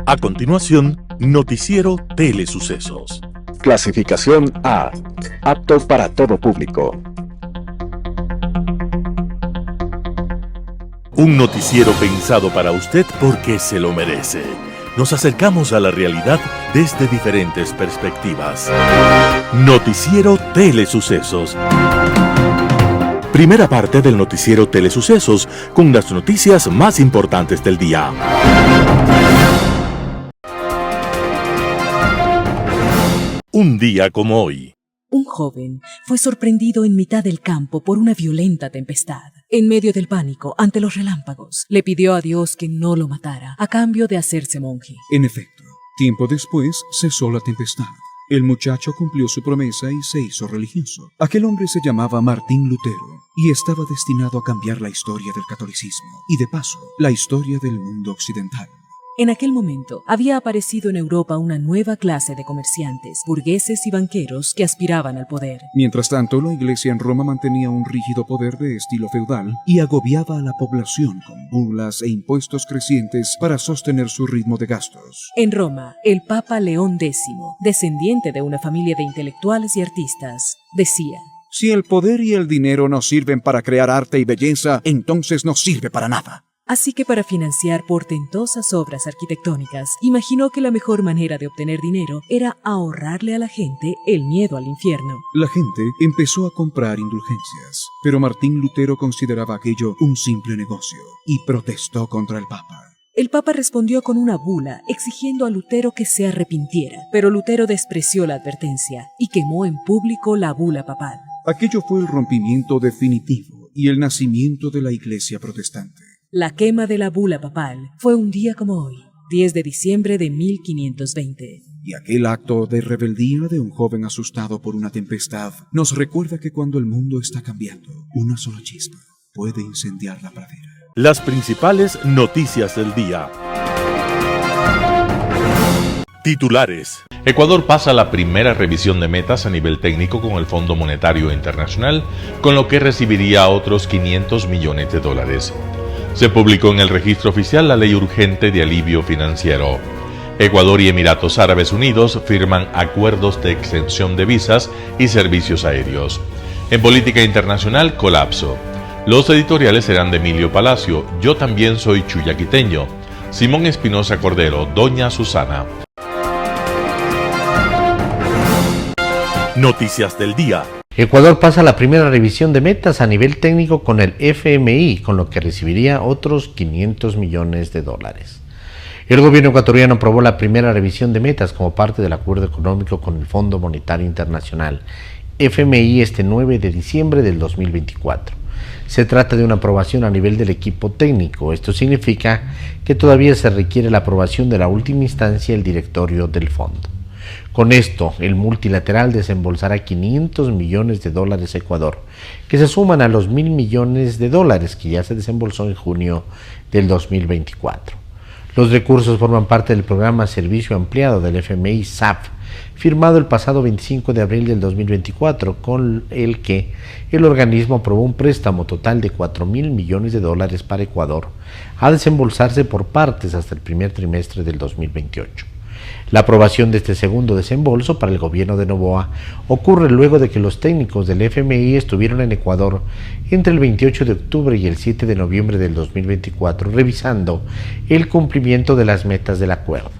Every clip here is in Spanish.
A continuación, Noticiero Telesucesos. Clasificación A. Apto para todo público. Un noticiero pensado para usted porque se lo merece. Nos acercamos a la realidad desde diferentes perspectivas. Noticiero Telesucesos. Primera parte del Noticiero Telesucesos con las noticias más importantes del día. Un día como hoy. Un joven fue sorprendido en mitad del campo por una violenta tempestad. En medio del pánico, ante los relámpagos, le pidió a Dios que no lo matara, a cambio de hacerse monje. En efecto, tiempo después cesó la tempestad. El muchacho cumplió su promesa y se hizo religioso. Aquel hombre se llamaba Martín Lutero y estaba destinado a cambiar la historia del catolicismo y, de paso, la historia del mundo occidental. En aquel momento, había aparecido en Europa una nueva clase de comerciantes, burgueses y banqueros que aspiraban al poder. Mientras tanto, la Iglesia en Roma mantenía un rígido poder de estilo feudal y agobiaba a la población con burlas e impuestos crecientes para sostener su ritmo de gastos. En Roma, el Papa León X, descendiente de una familia de intelectuales y artistas, decía: si el poder y el dinero no sirven para crear arte y belleza, entonces no sirve para nada. Así que para financiar portentosas obras arquitectónicas, imaginó que la mejor manera de obtener dinero era ahorrarle a la gente el miedo al infierno. La gente empezó a comprar indulgencias, pero Martín Lutero consideraba aquello un simple negocio y protestó contra el Papa. El Papa respondió con una bula exigiendo a Lutero que se arrepintiera, pero Lutero despreció la advertencia y quemó en público la bula papal. Aquello fue el rompimiento definitivo y el nacimiento de la Iglesia protestante. La quema de la bula papal fue un día como hoy, 10 de diciembre de 1520. Y aquel acto de rebeldía de un joven asustado por una tempestad nos recuerda que cuando el mundo está cambiando, una sola chispa puede incendiar la pradera. Las principales noticias del día. Titulares. Ecuador pasa la primera revisión de metas a nivel técnico con el Fondo Monetario Internacional, con lo que recibiría otros $500 millones. Se publicó en el registro oficial la Ley Urgente de Alivio Financiero. Ecuador y Emiratos Árabes Unidos firman acuerdos de exención de visas y servicios aéreos. En política internacional, colapso. Los editoriales serán de Emilio Palacio, Yo también soy chuyaquiteño, Simón Espinosa Cordero, Doña Susana. Noticias del día. Ecuador pasa la primera revisión de metas a nivel técnico con el FMI, con lo que recibiría otros $500 millones. El gobierno ecuatoriano aprobó la primera revisión de metas como parte del acuerdo económico con el Fondo Monetario Internacional, FMI, este 9 de diciembre del 2024. Se trata de una aprobación a nivel del equipo técnico. Esto significa que todavía se requiere la aprobación de la última instancia del directorio del fondo. Con esto, el multilateral desembolsará $500 millones a Ecuador, que se suman a los $1.000 millones que ya se desembolsó en junio del 2024. Los recursos forman parte del programa Servicio Ampliado del FMI SAF, firmado el pasado 25 de abril del 2024, con el que el organismo aprobó un préstamo total de $4.000 millones para Ecuador, a desembolsarse por partes hasta el primer trimestre del 2028. La aprobación de este segundo desembolso para el gobierno de Noboa ocurre luego de que los técnicos del FMI estuvieron en Ecuador entre el 28 de octubre y el 7 de noviembre del 2024 revisando el cumplimiento de las metas del acuerdo.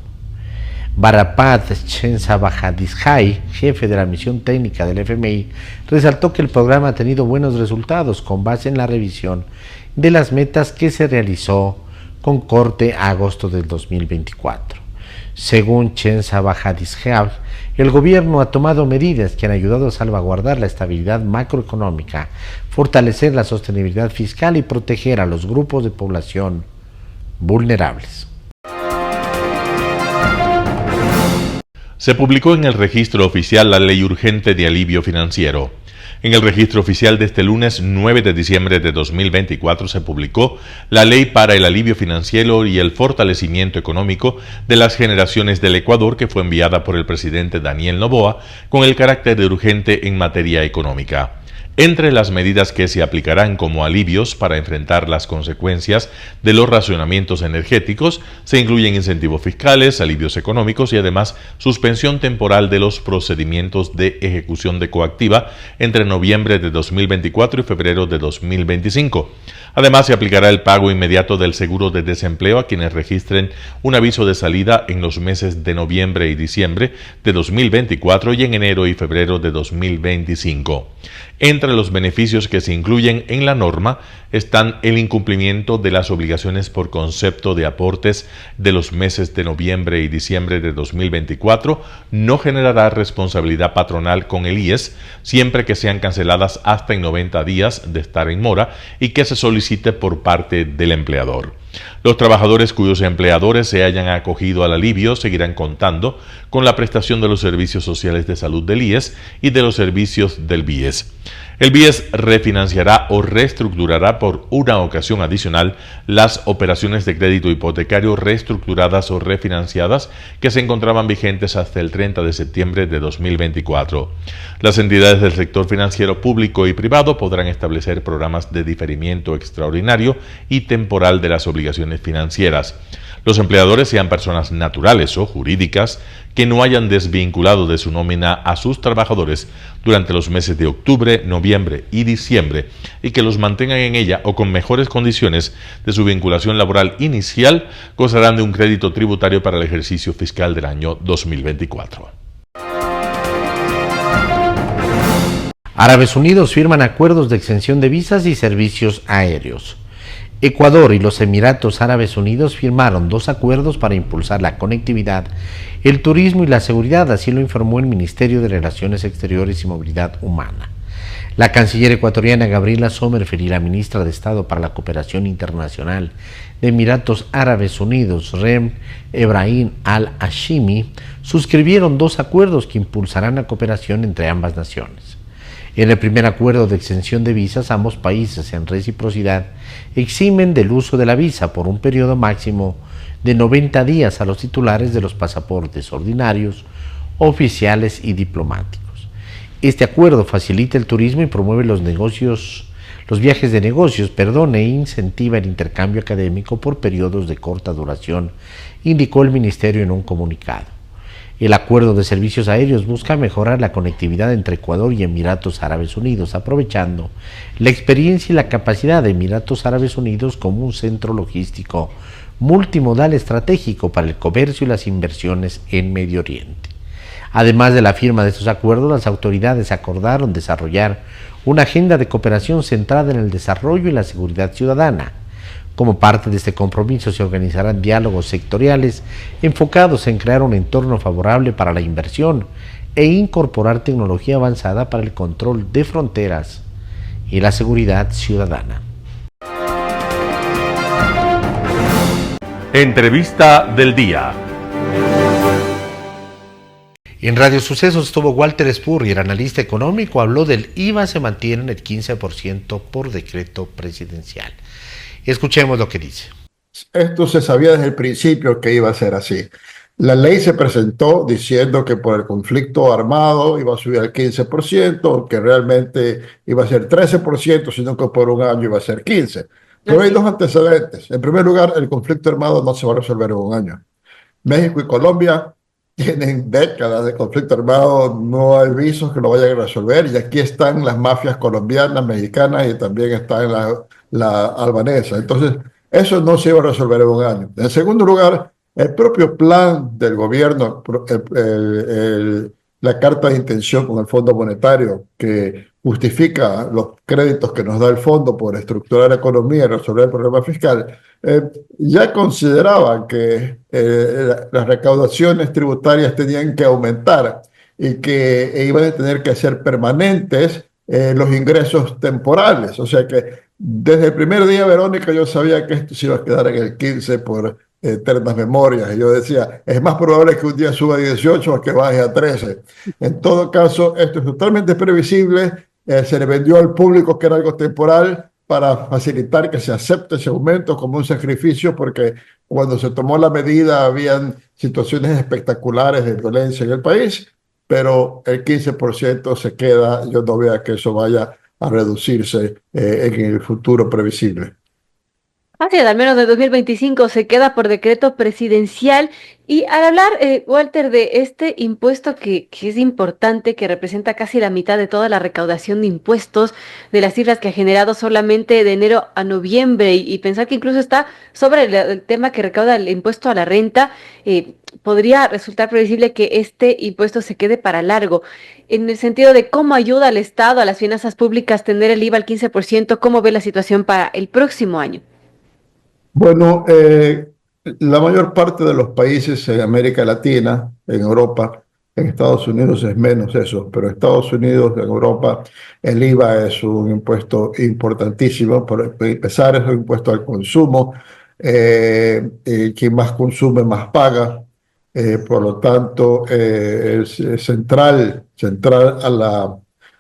Barapat Chensabajadizhai, jefe de la misión técnica del FMI, resaltó que el programa ha tenido buenos resultados con base en la revisión de las metas que se realizó con corte a agosto del 2024. Según Chensabajadizhai, el gobierno ha tomado medidas que han ayudado a salvaguardar la estabilidad macroeconómica, fortalecer la sostenibilidad fiscal y proteger a los grupos de población vulnerables. Se publicó en el registro oficial la Ley Urgente de Alivio Financiero. En el registro oficial de este lunes 9 de diciembre de 2024 se publicó la Ley para el Alivio Financiero y el Fortalecimiento Económico de las Generaciones del Ecuador, que fue enviada por el presidente Daniel Noboa con el carácter de urgente en materia económica. Entre las medidas que se aplicarán como alivios para enfrentar las consecuencias de los racionamientos energéticos se incluyen incentivos fiscales, alivios económicos y además suspensión temporal de los procedimientos de ejecución de coactiva entre noviembre de 2024 y febrero de 2025. Además, se aplicará el pago inmediato del seguro de desempleo a quienes registren un aviso de salida en los meses de noviembre y diciembre de 2024 y en enero y febrero de 2025. Entre los beneficios que se incluyen en la norma están el incumplimiento de las obligaciones por concepto de aportes de los meses de noviembre y diciembre de 2024, no generará responsabilidad patronal con el IES siempre que sean canceladas hasta en 90 días de estar en mora y que se solicite por parte del empleador. Los trabajadores cuyos empleadores se hayan acogido al alivio seguirán contando con la prestación de los servicios sociales de salud del IES y de los servicios del BIES. El BIES refinanciará o reestructurará por una ocasión adicional las operaciones de crédito hipotecario reestructuradas o refinanciadas que se encontraban vigentes hasta el 30 de septiembre de 2024. Las entidades del sector financiero público y privado podrán establecer programas de diferimiento extraordinario y temporal de las obligaciones financieras. Los empleadores, sean personas naturales o jurídicas, que no hayan desvinculado de su nómina a sus trabajadores durante los meses de octubre, noviembre y diciembre y que los mantengan en ella o con mejores condiciones de su vinculación laboral inicial, gozarán de un crédito tributario para el ejercicio fiscal del año 2024. Árabes Unidos firman acuerdos de exención de visas y servicios aéreos. Ecuador y los Emiratos Árabes Unidos firmaron 2 acuerdos para impulsar la conectividad, el turismo y la seguridad, así lo informó el Ministerio de Relaciones Exteriores y Movilidad Humana. La canciller ecuatoriana Gabriela Sommerfeld y la ministra de Estado para la Cooperación Internacional de Emiratos Árabes Unidos, Rem Ebrahim Al-Hashimi, suscribieron 2 acuerdos que impulsarán la cooperación entre ambas naciones. En el primer acuerdo de exención de visas, ambos países en reciprocidad eximen del uso de la visa por un periodo máximo de 90 días a los titulares de los pasaportes ordinarios, oficiales y diplomáticos. Este acuerdo facilita el turismo y promueve los viajes de negocios, e incentiva el intercambio académico por periodos de corta duración, indicó el Ministerio en un comunicado. El acuerdo de servicios aéreos busca mejorar la conectividad entre Ecuador y Emiratos Árabes Unidos, aprovechando la experiencia y la capacidad de Emiratos Árabes Unidos como un centro logístico multimodal estratégico para el comercio y las inversiones en Medio Oriente. Además de la firma de estos acuerdos, las autoridades acordaron desarrollar una agenda de cooperación centrada en el desarrollo y la seguridad ciudadana. Como parte de este compromiso se organizarán diálogos sectoriales enfocados en crear un entorno favorable para la inversión e incorporar tecnología avanzada para el control de fronteras y la seguridad ciudadana. Entrevista del día. En Radio Sucesos estuvo Walter Spurrier, el analista económico, habló del IVA se mantiene en el 15% por decreto presidencial. Escuchemos lo que dice. Esto se sabía desde el principio que iba a ser así. La ley se presentó diciendo que por el conflicto armado iba a subir al 15%, que realmente iba a ser 13%, sino que por un año iba a ser 15%. Pero hay 2 antecedentes. En primer lugar, el conflicto armado no se va a resolver en un año. México y Colombia tienen décadas de conflicto armado, no hay visos que lo vayan a resolver, y aquí están las mafias colombianas, mexicanas y también está la albanesa. Entonces, eso no se iba a resolver en un año. En segundo lugar, el propio plan del gobierno, la carta de intención con el Fondo Monetario, que justifica los créditos que nos da el fondo por estructurar la economía y resolver el problema fiscal, ya consideraban que las recaudaciones tributarias tenían que aumentar y que iban a tener que ser permanentes los ingresos temporales. O sea que desde el primer día, Verónica, yo sabía que esto se iba a quedar en el 15 por eternas memorias. Y yo decía, es más probable que un día suba a 18 o que baje a 13. En todo caso, esto es totalmente previsible. Se le vendió al público que era algo temporal para facilitar que se acepte ese aumento como un sacrificio, porque cuando se tomó la medida habían situaciones espectaculares de violencia en el país, pero el 15% se queda. Yo no veo que eso vaya a reducirse en el futuro previsible. Así es, al menos de 2025 se queda por decreto presidencial. Y al hablar, Walter, de este impuesto que es importante, que representa casi la mitad de toda la recaudación de impuestos, de las cifras que ha generado solamente de enero a noviembre, y pensar que incluso está sobre el tema que recauda el impuesto a la renta, podría resultar previsible que este impuesto se quede para largo. En el sentido de cómo ayuda al Estado, a las finanzas públicas, tener el IVA al 15%, ¿cómo ve la situación para el próximo año? Bueno, la mayor parte de los países en América Latina, en Europa, en Estados Unidos es menos eso, pero en Estados Unidos, en Europa, el IVA es un impuesto importantísimo. Por empezar, es un impuesto al consumo. Quien más consume, más paga. Por lo tanto, es central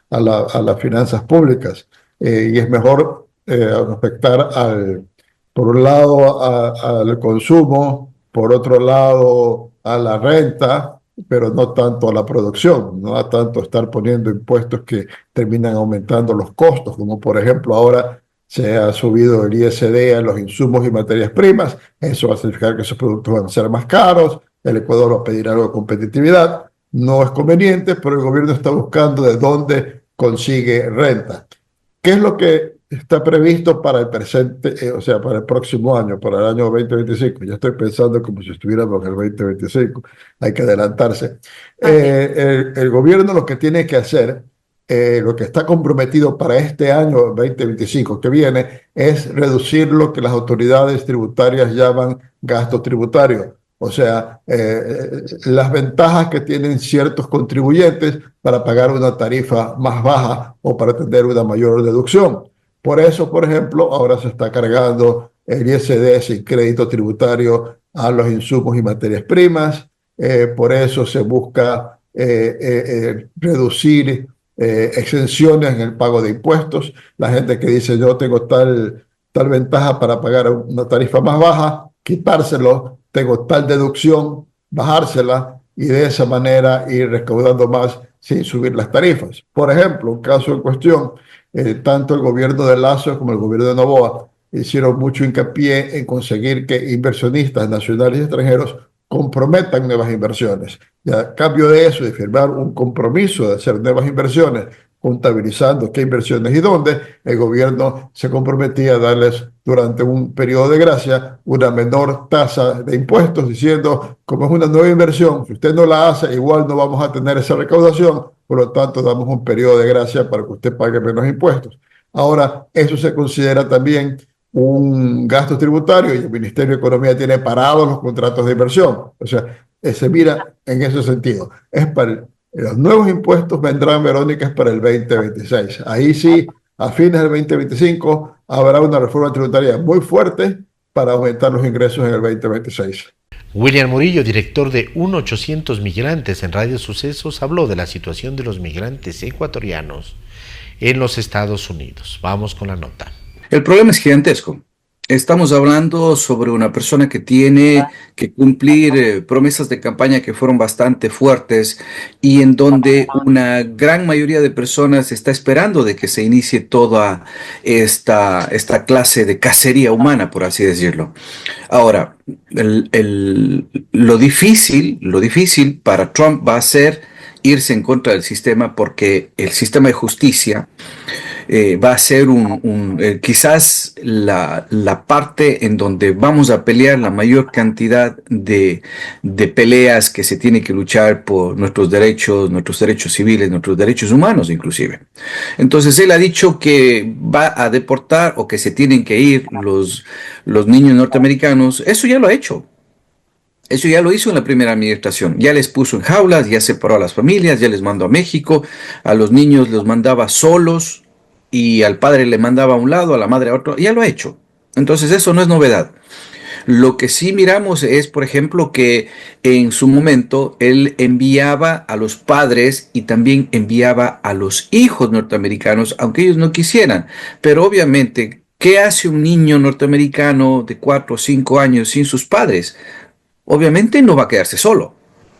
a las finanzas públicas. Y es mejor afectar por un lado al consumo, por otro lado a la renta, pero no tanto a la producción, no a tanto estar poniendo impuestos que terminan aumentando los costos, como por ejemplo ahora se ha subido el ISD a los insumos y materias primas. Eso va a significar que esos productos van a ser más caros. El Ecuador va a pedir algo de competitividad. No es conveniente, pero el gobierno está buscando de dónde consigue renta. ¿Qué es lo que está previsto para el presente, o sea, para el próximo año, para el año 2025? Ya estoy pensando como si estuviéramos en el 2025. Hay que adelantarse. El gobierno lo que tiene que hacer, lo que está comprometido para este año 2025 que viene, es reducir lo que las autoridades tributarias llaman gasto tributario. O sea, las ventajas que tienen ciertos contribuyentes para pagar una tarifa más baja o para tener una mayor deducción. Por eso, por ejemplo, ahora se está cargando el ISD sin crédito tributario a los insumos y materias primas. Por eso se busca reducir exenciones en el pago de impuestos. La gente que dice yo tengo tal ventaja para pagar una tarifa más baja, quitárselo, tengo tal deducción, bajársela y de esa manera ir recaudando más sin subir las tarifas. Por ejemplo, un caso en cuestión, tanto el gobierno de Lazo como el gobierno de Noboa hicieron mucho hincapié en conseguir que inversionistas nacionales y extranjeros comprometan nuevas inversiones. Y a cambio de eso, de firmar un compromiso de hacer nuevas inversiones, contabilizando qué inversiones y dónde, el gobierno se comprometía a darles durante un periodo de gracia una menor tasa de impuestos, diciendo, como es una nueva inversión, si usted no la hace, igual no vamos a tener esa recaudación, por lo tanto damos un periodo de gracia para que usted pague menos impuestos. Ahora, eso se considera también un gasto tributario y el Ministerio de Economía tiene parados los contratos de inversión. O sea, se mira en ese sentido. Los nuevos impuestos vendrán, Verónica, para el 2026. Ahí sí, a fines del 2025, habrá una reforma tributaria muy fuerte para aumentar los ingresos en el 2026. William Murillo, director de 1-800 Migrantes en Radio Sucesos, habló de la situación de los migrantes ecuatorianos en los Estados Unidos. Vamos con la nota. El problema es gigantesco. Estamos hablando sobre una persona que tiene que cumplir promesas de campaña que fueron bastante fuertes y en donde una gran mayoría de personas está esperando de que se inicie toda esta clase de cacería humana, por así decirlo. Ahora, lo difícil para Trump va a ser irse en contra del sistema, porque el sistema de justicia va a ser quizás la parte en donde vamos a pelear la mayor cantidad de peleas que se tiene que luchar por nuestros derechos civiles, nuestros derechos humanos inclusive. Entonces él ha dicho que va a deportar o que se tienen que ir los niños norteamericanos. Eso ya lo ha hecho. Eso ya lo hizo en la primera administración. Ya les puso en jaulas, ya separó a las familias, ya les mandó a México. A los niños los mandaba solos y al padre le mandaba a un lado, a la madre a otro. Ya lo ha hecho. Entonces eso no es novedad. Lo que sí miramos es, por ejemplo, que en su momento él enviaba a los padres y también enviaba a los hijos norteamericanos, aunque ellos no quisieran. Pero obviamente, ¿qué hace un niño norteamericano de 4 o 5 años sin sus padres? Obviamente no va a quedarse solo.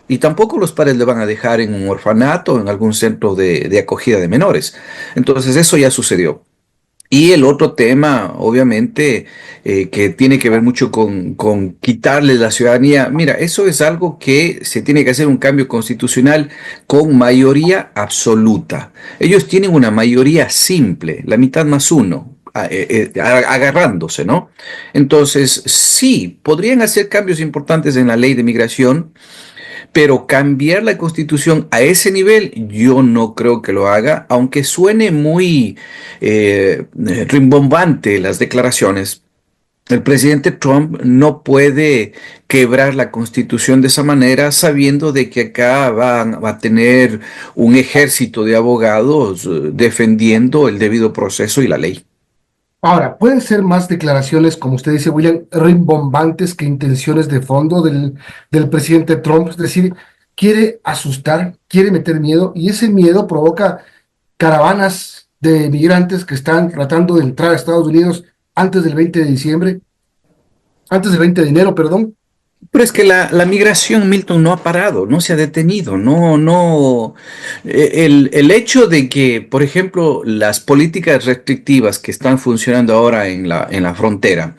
Y tampoco los padres le van a dejar en un orfanato o en algún centro de acogida de menores. Entonces eso ya sucedió. Y el otro tema, obviamente, que tiene que ver mucho con quitarle la ciudadanía. Mira, eso es algo que se tiene que hacer un cambio constitucional con mayoría absoluta. Ellos tienen una mayoría simple, la mitad más uno, agarrándose, ¿no? Entonces, sí, podrían hacer cambios importantes en la ley de migración, pero cambiar la constitución a ese nivel, yo no creo que lo haga, aunque suene muy rimbombante las declaraciones. El presidente Trump no puede quebrar la constitución de esa manera sabiendo de que acá va a tener un ejército de abogados defendiendo el debido proceso y la ley. Ahora, pueden ser más declaraciones, como usted dice, William, rimbombantes que intenciones de fondo del presidente Trump. Es decir, quiere asustar, quiere meter miedo, y ese miedo provoca caravanas de migrantes que están tratando de entrar a Estados Unidos antes del 20 de diciembre, antes del 20 de enero, perdón. Pero es que la migración, Milton, no ha parado, no se ha detenido, no. El hecho de que, por ejemplo, las políticas restrictivas que están funcionando ahora en la frontera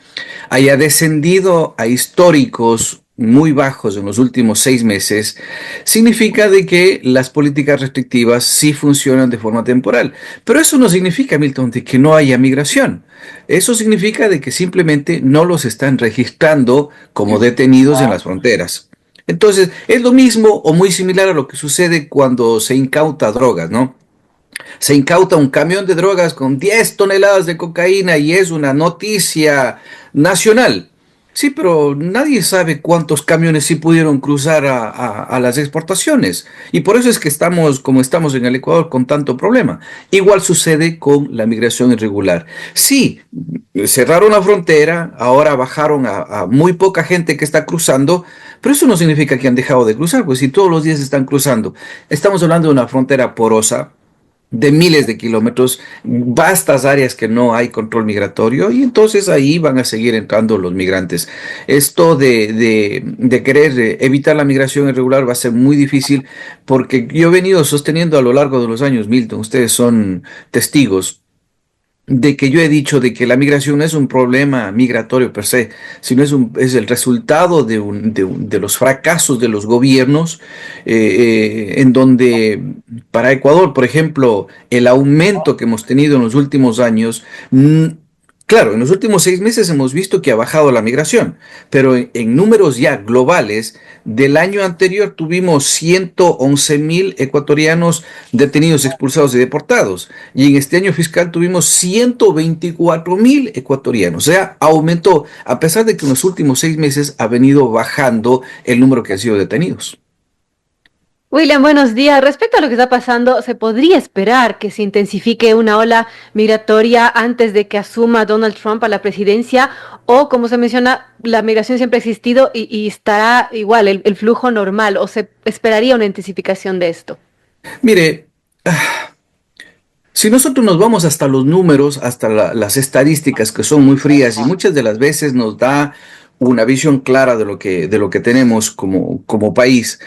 haya descendido a históricos muy bajos en los últimos 6 meses, significa de que las políticas restrictivas sí funcionan de forma temporal. Pero eso no significa, Milton, de que no haya migración. Eso significa de que simplemente no los están registrando como detenidos en las fronteras. Entonces, es lo mismo o muy similar a lo que sucede cuando se incauta drogas, ¿no? Se incauta un camión de drogas con 10 toneladas de cocaína y es una noticia nacional. Sí, pero nadie sabe cuántos camiones sí pudieron cruzar a las exportaciones. Y por eso es que estamos, como estamos en el Ecuador, con tanto problema. Igual sucede con la migración irregular. Sí, cerraron la frontera, ahora bajaron a muy poca gente que está cruzando, pero eso no significa que han dejado de cruzar, pues si todos los días están cruzando. Estamos hablando de una frontera porosa de miles de kilómetros, vastas áreas que no hay control migratorio y entonces ahí van a seguir entrando los migrantes. Esto de querer evitar la migración irregular va a ser muy difícil porque yo he venido sosteniendo a lo largo de los años, Milton, ustedes son testigos de que yo he dicho de que la migración no es un problema migratorio per se, sino es el resultado de los fracasos de los gobiernos, en donde para Ecuador, por ejemplo, el aumento que hemos tenido en los últimos años, claro, en los últimos 6 meses hemos visto que ha bajado la migración, pero en números ya globales, del año anterior tuvimos 111.000 ecuatorianos detenidos, expulsados y deportados, y en este año fiscal tuvimos 124.000 ecuatorianos, o sea, aumentó, a pesar de que en los últimos 6 meses ha venido bajando el número que han sido detenidos. William, buenos días. Respecto a lo que está pasando, ¿se podría esperar que se intensifique una ola migratoria antes de que asuma Donald Trump a la presidencia? O, como se menciona, la migración siempre ha existido y estará igual el flujo normal, o se esperaría una intensificación de esto. Mire, si nosotros nos vamos hasta los números, hasta las estadísticas que son muy frías y muchas de las veces nos da una visión clara de lo que tenemos como país.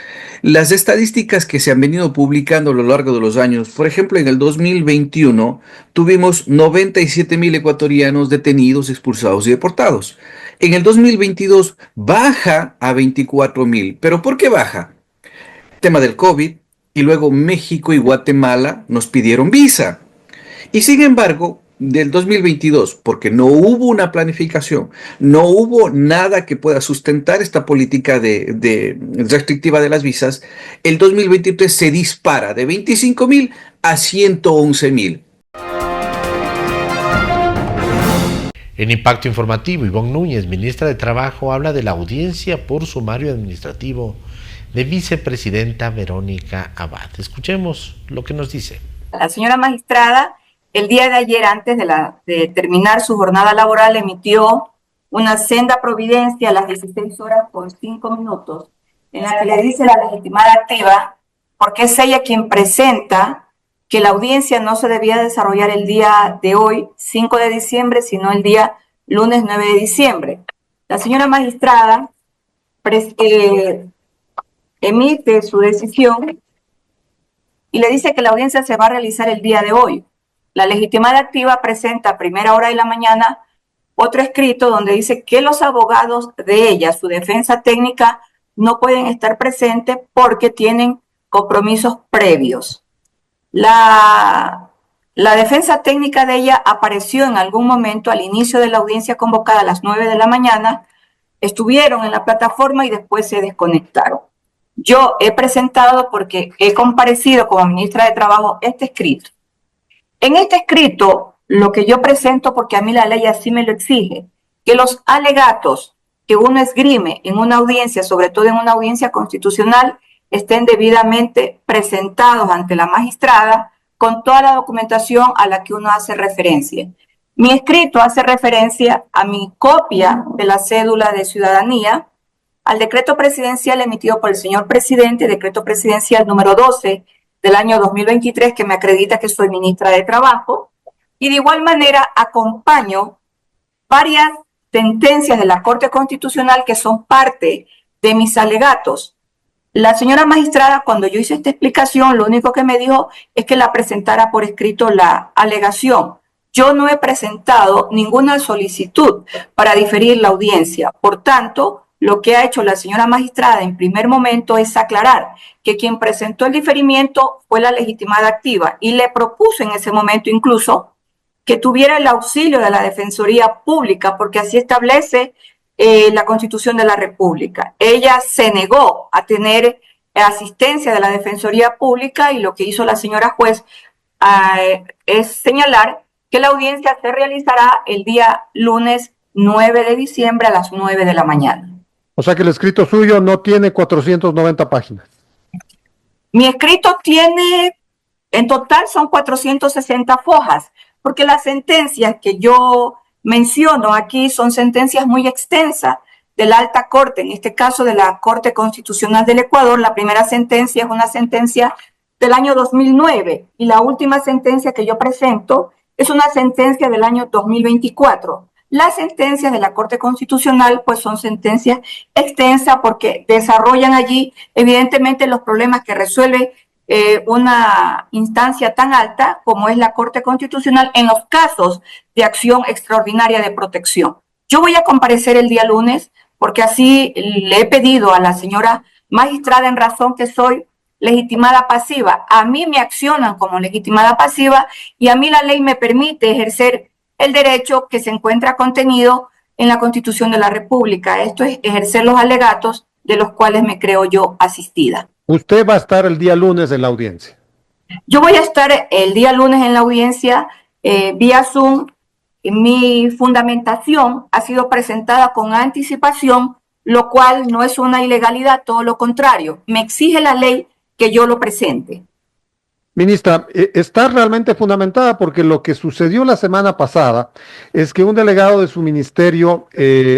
Las estadísticas que se han venido publicando a lo largo de los años, por ejemplo, en el 2021 tuvimos 97.000 ecuatorianos detenidos, expulsados y deportados. En el 2022 baja a 24.000. ¿Pero por qué baja? Tema del COVID y luego México y Guatemala nos pidieron visa. Y sin embargo, del 2022, porque no hubo una planificación, no hubo nada que pueda sustentar esta política de restrictiva de las visas, el 2023 se dispara de 25.000 a 111.000. En Impacto Informativo, Ivonne Núñez, ministra de Trabajo, habla de la audiencia por sumario administrativo de vicepresidenta Verónica Abad. Escuchemos lo que nos dice. La señora magistrada, el día de ayer, antes de terminar su jornada laboral, emitió una senda providencia a las 16 horas con 5 minutos, en la que le dice a la legitimada activa, porque es ella quien presenta que la audiencia no se debía desarrollar el día de hoy, 5 de diciembre, sino el día lunes 9 de diciembre. La señora magistrada emite su decisión y le dice que la audiencia se va a realizar el día de hoy. La legitimada activa presenta a primera hora de la mañana otro escrito donde dice que los abogados de ella, su defensa técnica, no pueden estar presentes porque tienen compromisos previos. La defensa técnica de ella apareció en algún momento al inicio de la audiencia convocada a las 9 de la mañana, estuvieron en la plataforma y después se desconectaron. Yo he presentado, porque he comparecido como ministra de Trabajo, este escrito. En este escrito, lo que yo presento, porque a mí la ley así me lo exige, que los alegatos que uno esgrime en una audiencia, sobre todo en una audiencia constitucional, estén debidamente presentados ante la magistrada con toda la documentación a la que uno hace referencia. Mi escrito hace referencia a mi copia de la cédula de ciudadanía, al decreto presidencial emitido por el señor presidente, decreto presidencial número 12 del año 2023, que me acredita que soy ministra de Trabajo, y de igual manera acompaño varias sentencias de la Corte Constitucional que son parte de mis alegatos. La señora magistrada, cuando yo hice esta explicación, lo único que me dijo es que la presentara por escrito la alegación. Yo no he presentado ninguna solicitud para diferir la audiencia. Por tanto, lo que ha hecho la señora magistrada en primer momento es aclarar que quien presentó el diferimiento fue la legitimada activa y le propuso en ese momento incluso que tuviera el auxilio de la Defensoría Pública, porque así establece la Constitución de la República. Ella se negó a tener asistencia de la Defensoría Pública y lo que hizo la señora juez es señalar que la audiencia se realizará el día lunes 9 de diciembre a las 9 de la mañana. O sea que el escrito suyo no tiene 490 páginas. Mi escrito tiene, en total son 460 fojas, porque las sentencias que yo menciono aquí son sentencias muy extensas de la Alta Corte, en este caso de la Corte Constitucional del Ecuador. La primera sentencia es una sentencia del año 2009 y la última sentencia que yo presento es una sentencia del año 2024. Las sentencias de la Corte Constitucional pues son sentencias extensas porque desarrollan allí evidentemente los problemas que resuelve una instancia tan alta como es la Corte Constitucional en los casos de acción extraordinaria de protección. Yo voy a comparecer el día lunes porque así le he pedido a la señora magistrada en razón que soy legitimada pasiva. A mí me accionan como legitimada pasiva y a mí la ley me permite ejercer el derecho que se encuentra contenido en la Constitución de la República. Esto es ejercer los alegatos de los cuales me creo yo asistida. Usted va a estar el día lunes en la audiencia. Yo voy a estar el día lunes en la audiencia vía Zoom. Mi fundamentación ha sido presentada con anticipación, lo cual no es una ilegalidad, todo lo contrario. Me exige la ley que yo lo presente. Ministra, está realmente fundamentada porque lo que sucedió la semana pasada es que un delegado de su ministerio,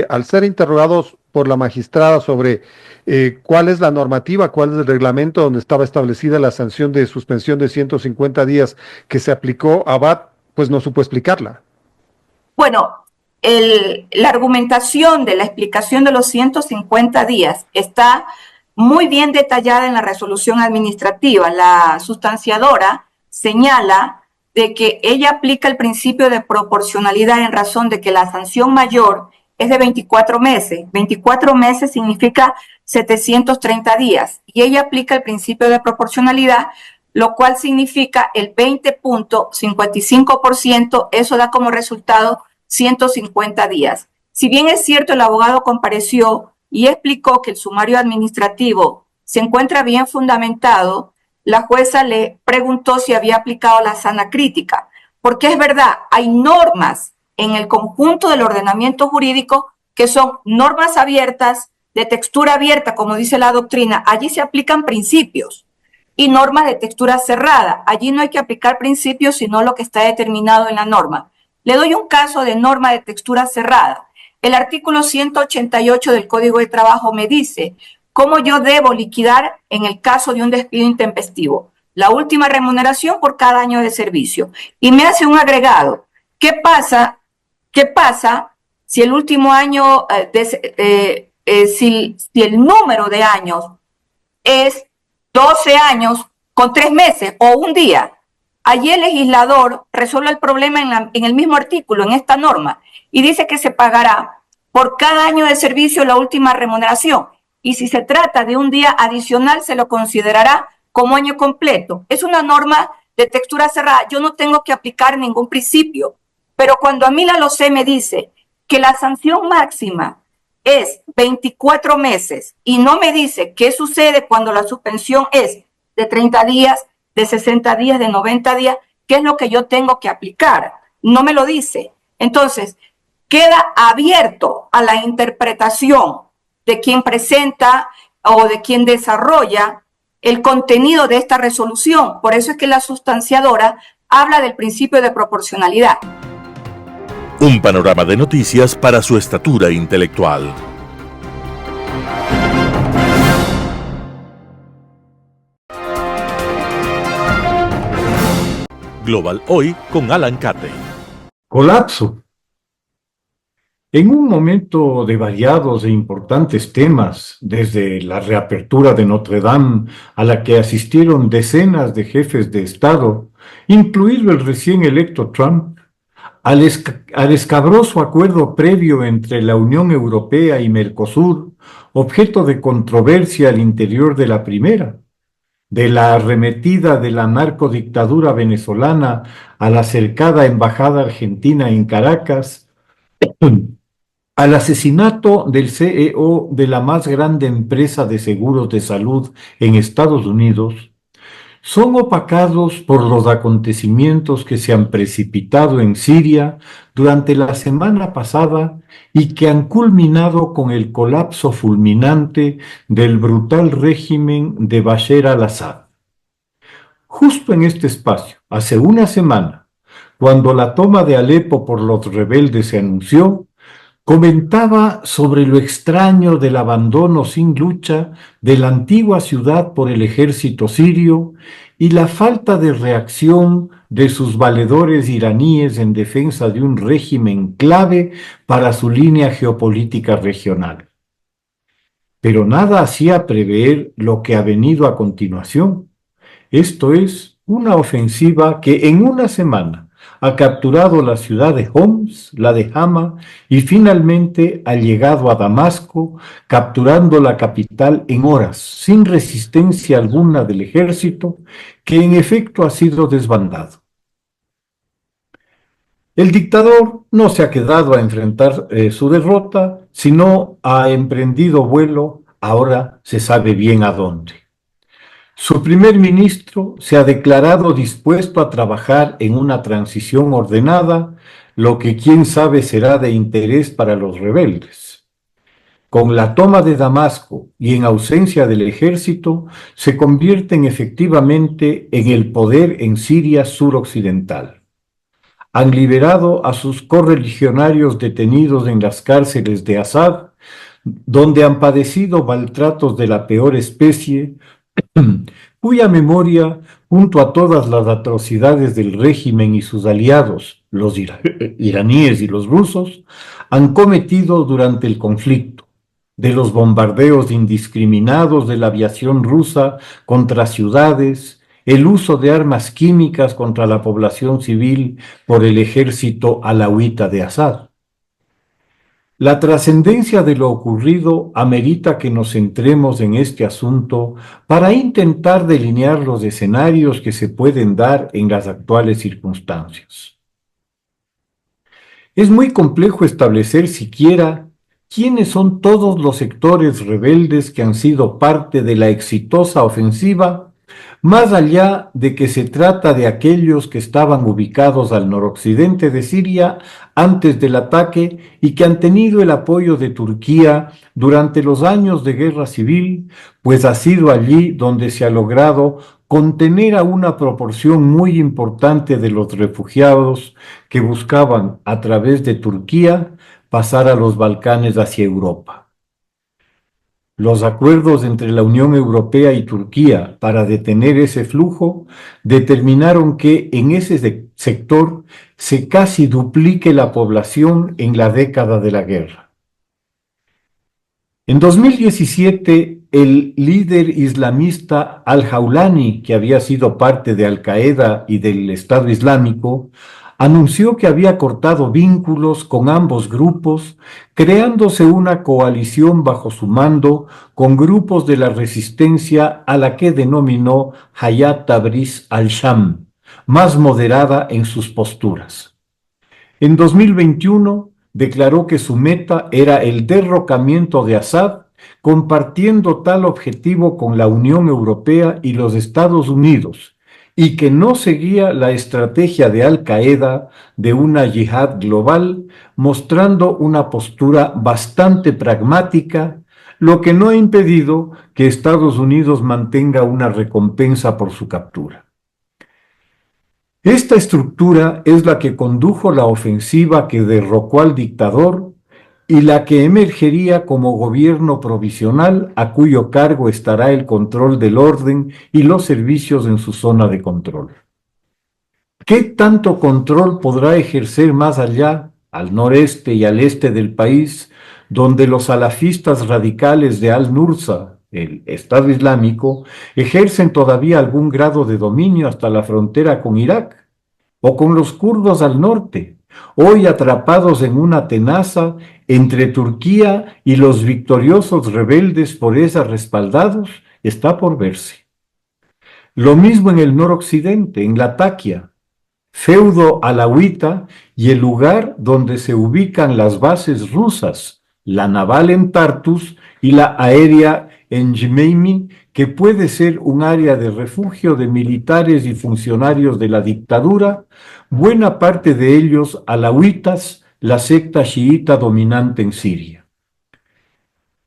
al ser interrogados por la magistrada sobre cuál es la normativa, cuál es el reglamento donde estaba establecida la sanción de suspensión de 150 días que se aplicó a BAT, pues no supo explicarla. Bueno, la argumentación de la explicación de los 150 días está muy bien detallada en la resolución administrativa. La sustanciadora señala de que ella aplica el principio de proporcionalidad en razón de que la sanción mayor es de 24 meses. 24 meses significa 730 días. Y ella aplica el principio de proporcionalidad, lo cual significa el 20.55%. Eso da como resultado 150 días. Si bien es cierto, el abogado compareció y explicó que el sumario administrativo se encuentra bien fundamentado, la jueza le preguntó si había aplicado la sana crítica, porque es verdad, hay normas en el conjunto del ordenamiento jurídico que son normas abiertas, de textura abierta, como dice la doctrina. Allí se aplican principios, y normas de textura cerrada. Allí no hay que aplicar principios, sino lo que está determinado en la norma. Le doy un caso de norma de textura cerrada. El artículo 188 del Código de Trabajo me dice cómo yo debo liquidar en el caso de un despido intempestivo. La última remuneración por cada año de servicio. Y me hace un agregado. ¿Qué pasa si el último año, si el número de años es 12 años con 3 meses o un día. Allí el legislador resuelve el problema en el mismo artículo, en esta norma, y dice que se pagará por cada año de servicio la última remuneración. Y si se trata de un día adicional, se lo considerará como año completo. Es una norma de textura cerrada. Yo no tengo que aplicar ningún principio, pero cuando a mí la LOCE me dice que la sanción máxima es 24 meses y no me dice qué sucede cuando la suspensión es de 30 días, de 60 días, de 90 días, qué es lo que yo tengo que aplicar, no me lo dice. Entonces, queda abierto a la interpretación de quien presenta o de quien desarrolla el contenido de esta resolución. Por eso es que la sustanciadora habla del principio de proporcionalidad. Un panorama de noticias para su estatura intelectual. Global Hoy con Alan Catey. Colapso. En un momento de variados e importantes temas, desde la reapertura de Notre Dame, a la que asistieron decenas de jefes de Estado, incluido el recién electo Trump, al escabroso acuerdo previo entre la Unión Europea y Mercosur, objeto de controversia al interior de la primera, de la arremetida de la narcodictadura venezolana a la cercada embajada argentina en Caracas, al asesinato del CEO de la más grande empresa de seguros de salud en Estados Unidos, son opacados por los acontecimientos que se han precipitado en Siria durante la semana pasada y que han culminado con el colapso fulminante del brutal régimen de Bashar al-Assad. Justo en este espacio, hace una semana, cuando la toma de Alepo por los rebeldes se anunció, comentaba sobre lo extraño del abandono sin lucha de la antigua ciudad por el ejército sirio y la falta de reacción de sus valedores iraníes en defensa de un régimen clave para su línea geopolítica regional. Pero nada hacía prever lo que ha venido a continuación. Esto es una ofensiva que en una semana ha capturado la ciudad de Homs, la de Hama, y finalmente ha llegado a Damasco, capturando la capital en horas, sin resistencia alguna del ejército, que en efecto ha sido desbandado. El dictador no se ha quedado a enfrentar su derrota, sino ha emprendido vuelo, ahora se sabe bien a dónde. Su primer ministro se ha declarado dispuesto a trabajar en una transición ordenada, lo que quién sabe será de interés para los rebeldes. Con la toma de Damasco y en ausencia del ejército, se convierten efectivamente en el poder en Siria suroccidental. Han liberado a sus correligionarios detenidos en las cárceles de Assad, donde han padecido maltratos de la peor especie, cuya memoria, junto a todas las atrocidades del régimen y sus aliados, los iraníes y los rusos, han cometido durante el conflicto, de los bombardeos indiscriminados de la aviación rusa contra ciudades, el uso de armas químicas contra la población civil por el ejército alauita de Assad. La trascendencia de lo ocurrido amerita que nos centremos en este asunto para intentar delinear los escenarios que se pueden dar en las actuales circunstancias. Es muy complejo establecer siquiera quiénes son todos los sectores rebeldes que han sido parte de la exitosa ofensiva, más allá de que se trata de aquellos que estaban ubicados al noroccidente de Siria antes del ataque y que han tenido el apoyo de Turquía durante los años de guerra civil, pues ha sido allí donde se ha logrado contener a una proporción muy importante de los refugiados que buscaban a través de Turquía pasar a los Balcanes hacia Europa. Los acuerdos entre la Unión Europea y Turquía para detener ese flujo determinaron que en ese sector se casi duplique la población en la década de la guerra. En 2017, el líder islamista al-Jawlani, que había sido parte de Al-Qaeda y del Estado Islámico, anunció que había cortado vínculos con ambos grupos, creándose una coalición bajo su mando con grupos de la resistencia a la que denominó Hayat Tabriz al-Sham, más moderada en sus posturas. En 2021 declaró que su meta era el derrocamiento de Assad, compartiendo tal objetivo con la Unión Europea y los Estados Unidos, y que no seguía la estrategia de Al-Qaeda de una yihad global, mostrando una postura bastante pragmática, lo que no ha impedido que Estados Unidos mantenga una recompensa por su captura. Esta estructura es la que condujo la ofensiva que derrocó al dictador y la que emergería como gobierno provisional a cuyo cargo estará el control del orden y los servicios en su zona de control. ¿Qué tanto control podrá ejercer más allá, al noreste y al este del país, donde los salafistas radicales de Al-Nusra, el Estado Islámico, ejercen todavía algún grado de dominio hasta la frontera con Irak, o con los kurdos al norte, hoy atrapados en una tenaza entre Turquía y los victoriosos rebeldes por ella respaldados? Está por verse. Lo mismo en el noroccidente, en Latakia, feudo alauita y el lugar donde se ubican las bases rusas, la naval en Tartus y la aérea en Jmeimi, que puede ser un área de refugio de militares y funcionarios de la dictadura, buena parte de ellos alauitas, la secta chiita dominante en Siria.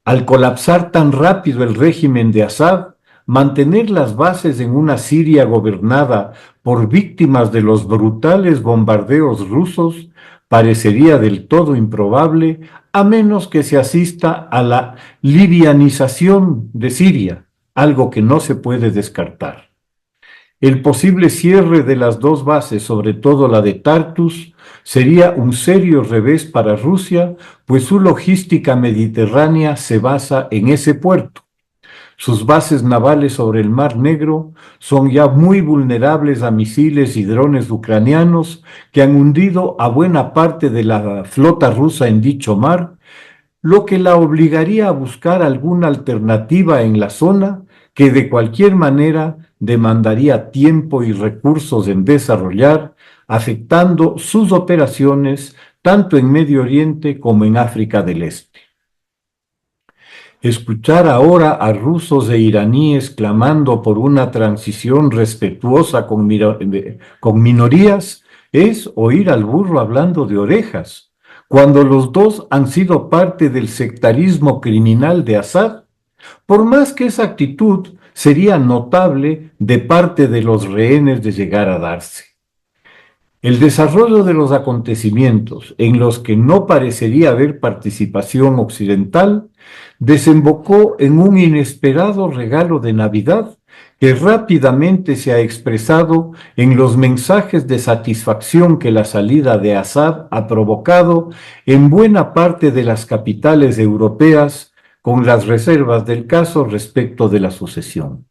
Al colapsar tan rápido el régimen de Assad, mantener las bases en una Siria gobernada por víctimas de los brutales bombardeos rusos parecería del todo improbable, a menos que se asista a la libianización de Siria, algo que no se puede descartar. El posible cierre de las dos bases, sobre todo la de Tartus, sería un serio revés para Rusia, pues su logística mediterránea se basa en ese puerto. Sus bases navales sobre el Mar Negro son ya muy vulnerables a misiles y drones ucranianos que han hundido a buena parte de la flota rusa en dicho mar, lo que la obligaría a buscar alguna alternativa en la zona que de cualquier manera demandaría tiempo y recursos en desarrollar, afectando sus operaciones tanto en Medio Oriente como en África del Este. Escuchar ahora a rusos e iraníes clamando por una transición respetuosa con minorías es oír al burro hablando de orejas, cuando los dos han sido parte del sectarismo criminal de Assad, por más que esa actitud sería notable de parte de los rehenes de llegar a darse. El desarrollo de los acontecimientos, en los que no parecería haber participación occidental, desembocó en un inesperado regalo de Navidad que rápidamente se ha expresado en los mensajes de satisfacción que la salida de Assad ha provocado en buena parte de las capitales europeas, con las reservas del caso respecto de la sucesión.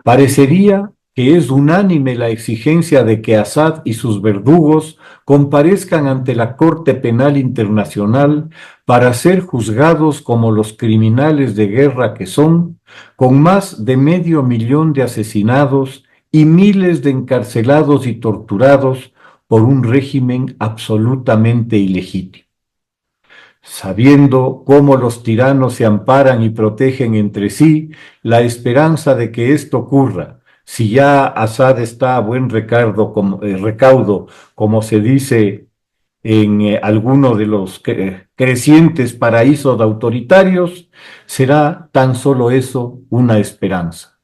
Parecería que es unánime la exigencia de que Assad y sus verdugos comparezcan ante la Corte Penal Internacional para ser juzgados como los criminales de guerra que son, con más de 500.000 de asesinados y miles de encarcelados y torturados por un régimen absolutamente ilegítimo. Sabiendo cómo los tiranos se amparan y protegen entre sí, la esperanza de que esto ocurra, si ya Assad está a buen recaudo, como se dice en alguno de los crecientes paraísos autoritarios, será tan solo eso, una esperanza.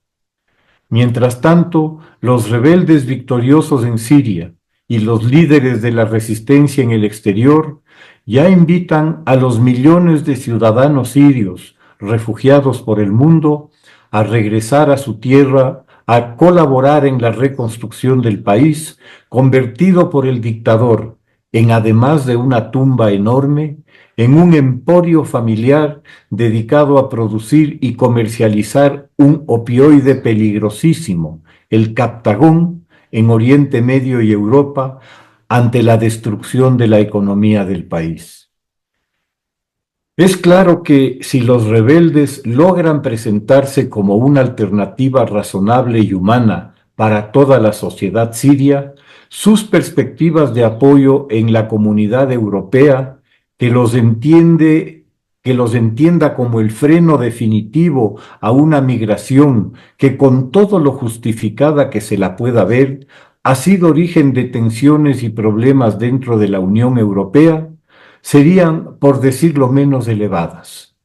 Mientras tanto, los rebeldes victoriosos en Siria y los líderes de la resistencia en el exterior ya invitan a los millones de ciudadanos sirios refugiados por el mundo a regresar a su tierra, a colaborar en la reconstrucción del país, convertido por el dictador en, además de una tumba enorme, en un emporio familiar dedicado a producir y comercializar un opioide peligrosísimo, el Captagón, en Oriente Medio y Europa, ante la destrucción de la economía del país. Es claro que si los rebeldes logran presentarse como una alternativa razonable y humana para toda la sociedad siria, sus perspectivas de apoyo en la comunidad europea, que los entienda como el freno definitivo a una migración que con todo lo justificada que se la pueda ver, ha sido origen de tensiones y problemas dentro de la Unión Europea, serían, por decirlo menos, elevadas.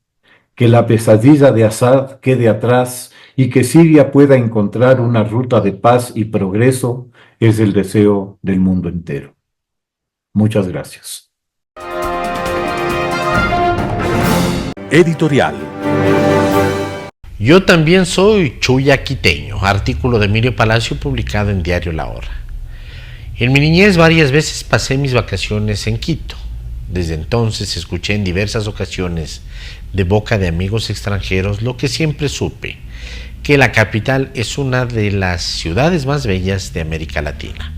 Que la pesadilla de Assad quede atrás y que Siria pueda encontrar una ruta de paz y progreso es el deseo del mundo entero. Muchas gracias. Editorial. Yo también soy chuya quiteño, artículo de Emilio Palacio publicado en Diario La Hora. En mi niñez varias veces pasé mis vacaciones en Quito. Desde entonces escuché en diversas ocasiones de boca de amigos extranjeros lo que siempre supe, que la capital es una de las ciudades más bellas de América Latina.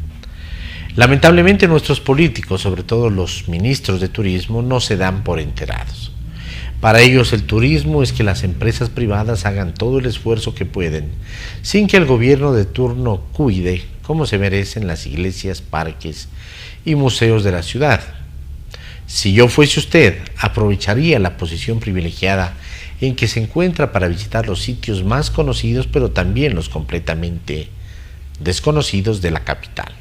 Lamentablemente nuestros políticos, sobre todo los ministros de turismo, no se dan por enterados. Para ellos el turismo es que las empresas privadas hagan todo el esfuerzo que pueden, sin que el gobierno de turno cuide como se merecen las iglesias, parques y museos de la ciudad. Si yo fuese usted, aprovecharía la posición privilegiada en que se encuentra para visitar los sitios más conocidos, pero también los completamente desconocidos de la capital.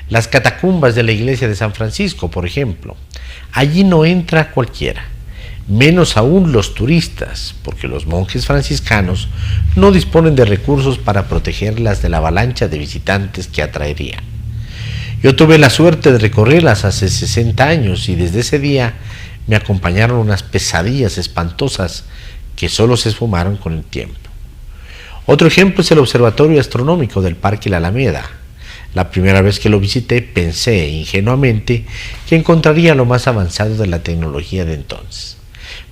Las catacumbas de la iglesia de San Francisco, por ejemplo, allí no entra cualquiera, menos aún los turistas, porque los monjes franciscanos no disponen de recursos para protegerlas de la avalancha de visitantes que atraerían. Yo tuve la suerte de recorrerlas hace 60 años y desde ese día me acompañaron unas pesadillas espantosas que solo se esfumaron con el tiempo. Otro ejemplo es el Observatorio Astronómico del Parque La Alameda. La primera vez que lo visité pensé ingenuamente que encontraría lo más avanzado de la tecnología de entonces.